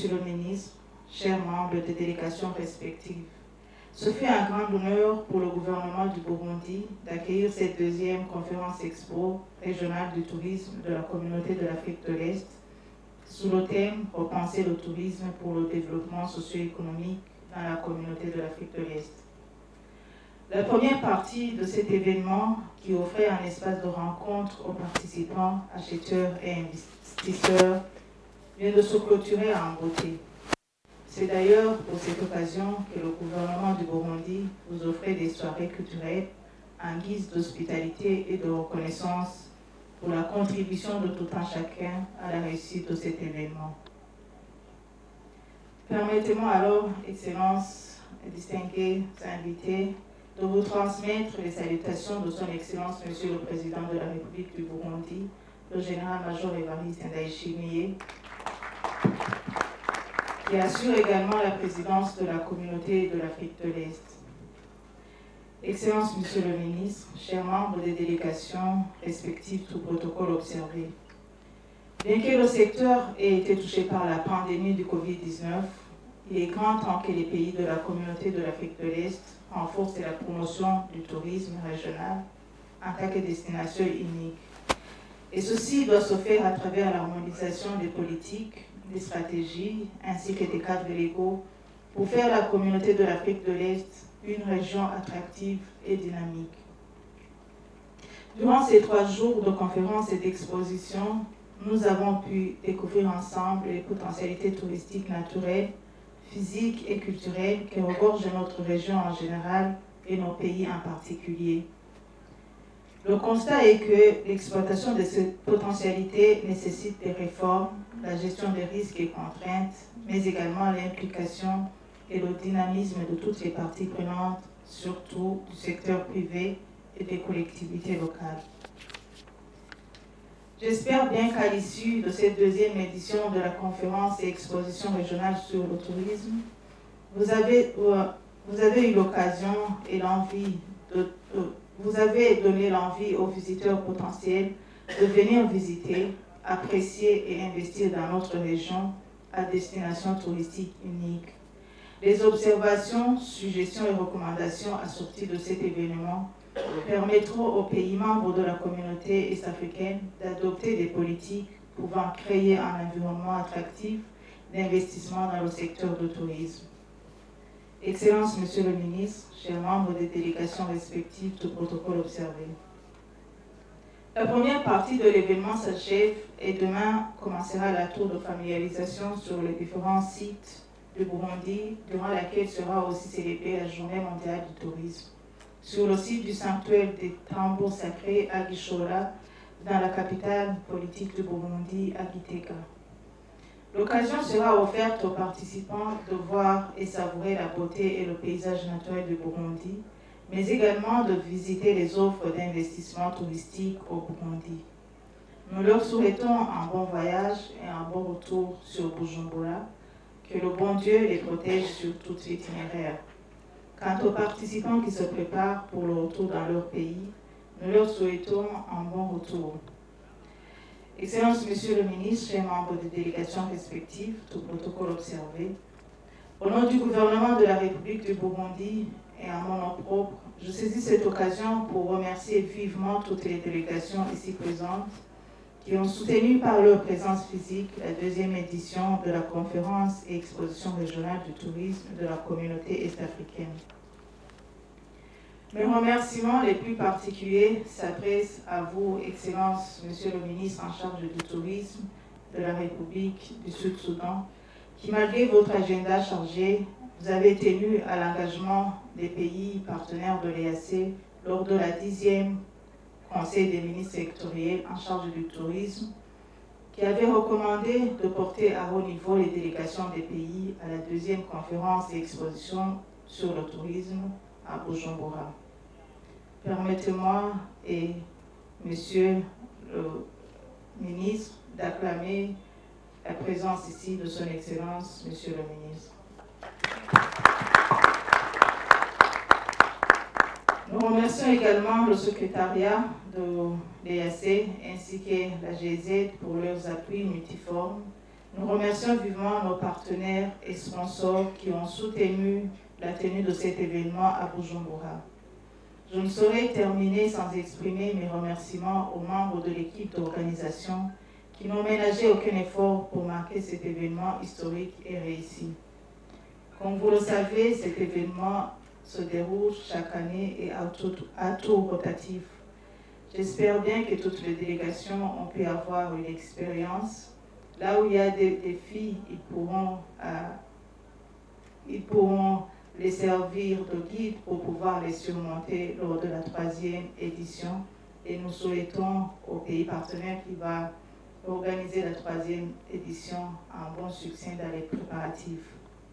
Monsieur le ministre, chers membres des délégations respectives, ce fut un grand honneur pour le gouvernement du Burundi d'accueillir cette deuxième conférence expo régionale du tourisme de la communauté de l'Afrique de l'Est sous le thème « Repenser le tourisme pour le développement socio-économique dans la communauté de l'Afrique de l'Est ». La première partie de cet événement, qui offrait un espace de rencontre aux participants, acheteurs et investisseurs, vient de se clôturer en beauté. C'est d'ailleurs pour cette occasion que le gouvernement du Burundi vous offrait des soirées culturelles en guise d'hospitalité et de reconnaissance pour la contribution de tout un chacun à la réussite de cet événement. Permettez-moi alors, Excellences et distingués invités, de vous transmettre les salutations de son Excellence, Monsieur le Président de la République du Burundi, le général-major Évariste Ndayishimiye, qui assure également la présidence de la communauté de l'Afrique de l'Est. Excellences, Monsieur le Ministre, chers membres des délégations respectives, tout protocole observé. Bien que le secteur ait été touché par la pandémie du Covid-19, il est grand temps que les pays de la communauté de l'Afrique de l'Est renforcent la promotion du tourisme régional en tant que destination unique. Et ceci doit se faire à travers l'harmonisation des politiques, des stratégies, ainsi que des cadres légaux pour faire la communauté de l'Afrique de l'Est une région attractive et dynamique. Durant ces 3 jours de conférences et d'expositions, nous avons pu découvrir ensemble les potentialités touristiques naturelles, physiques et culturelles que regorge notre région en général et nos pays en particulier. Le constat est que l'exploitation de ces potentialités nécessite des réformes, la gestion des risques et contraintes, mais également l'implication et le dynamisme de toutes les parties prenantes, surtout du secteur privé et des collectivités locales. J'espère bien qu'à l'issue de cette deuxième édition de la conférence et exposition régionale sur le tourisme, vous avez eu l'occasion et l'envie vous avez donné l'envie aux visiteurs potentiels de venir visiter, apprécier et investir dans notre région à destination touristique unique. Les observations, suggestions et recommandations assorties de cet événement permettront aux pays membres de la communauté est-africaine d'adopter des politiques pouvant créer un environnement attractif d'investissement dans le secteur du tourisme. Excellences, Monsieur le Ministre, chers membres des délégations respectives, tout protocole observé. La première partie de l'événement s'achève et demain commencera la tour de familiarisation sur les différents sites du Burundi, durant laquelle sera aussi célébrée la Journée mondiale du tourisme. Sur le site du sanctuaire des tambours sacrés à Gishora, dans la capitale politique du Burundi, à Gitega. L'occasion sera offerte aux participants de voir et savourer la beauté et le paysage naturel du Burundi, mais également de visiter les offres d'investissement touristique au Burundi. Nous leur souhaitons un bon voyage et un bon retour sur Bujumbura, que le bon Dieu les protège sur tout l'itinéraire. Quant aux participants qui se préparent pour le retour dans leur pays, nous leur souhaitons un bon retour. Excellences, Monsieur le Ministre, chers membres des délégations respectives, tout protocole observé, au nom du gouvernement de la République du Burundi et en mon nom propre, je saisis cette occasion pour remercier vivement toutes les délégations ici présentes qui ont soutenu par leur présence physique la deuxième édition de la conférence et exposition régionale du tourisme de la communauté est-africaine. Mes remerciements les plus particuliers s'adressent à vous, Excellences, Monsieur le Ministre en charge du tourisme de la République du Sud-Soudan, qui, malgré votre agenda chargé, vous avez tenu à l'engagement des pays partenaires de l'EAC lors de la 10e Conseil des ministres sectoriels en charge du tourisme, qui avait recommandé de porter à haut niveau les délégations des pays à la deuxième conférence et exposition sur le tourisme à Bujumbura. Permettez-moi et Monsieur le Ministre d'acclamer la présence ici de Son Excellence, Monsieur le Ministre. Nous remercions également le secrétariat de l'EAC ainsi que la GZ pour leurs appuis multiformes Nous remercions vivement nos partenaires et sponsors qui ont soutenu la tenue de cet événement à Bujumbura. Je ne saurais terminer sans exprimer mes remerciements aux membres de l'équipe d'organisation qui n'ont ménagé aucun effort pour marquer cet événement historique et réussi. Comme vous le savez, cet événement se déroule chaque année et à tour rotatif. J'espère bien que toutes les délégations ont pu avoir une expérience. Là où il y a des défis, ils pourront les servir de guide pour pouvoir les surmonter lors de la 3e édition. Et nous souhaitons au pays partenaire qui va organiser la 3e édition un bon succès dans les préparatifs.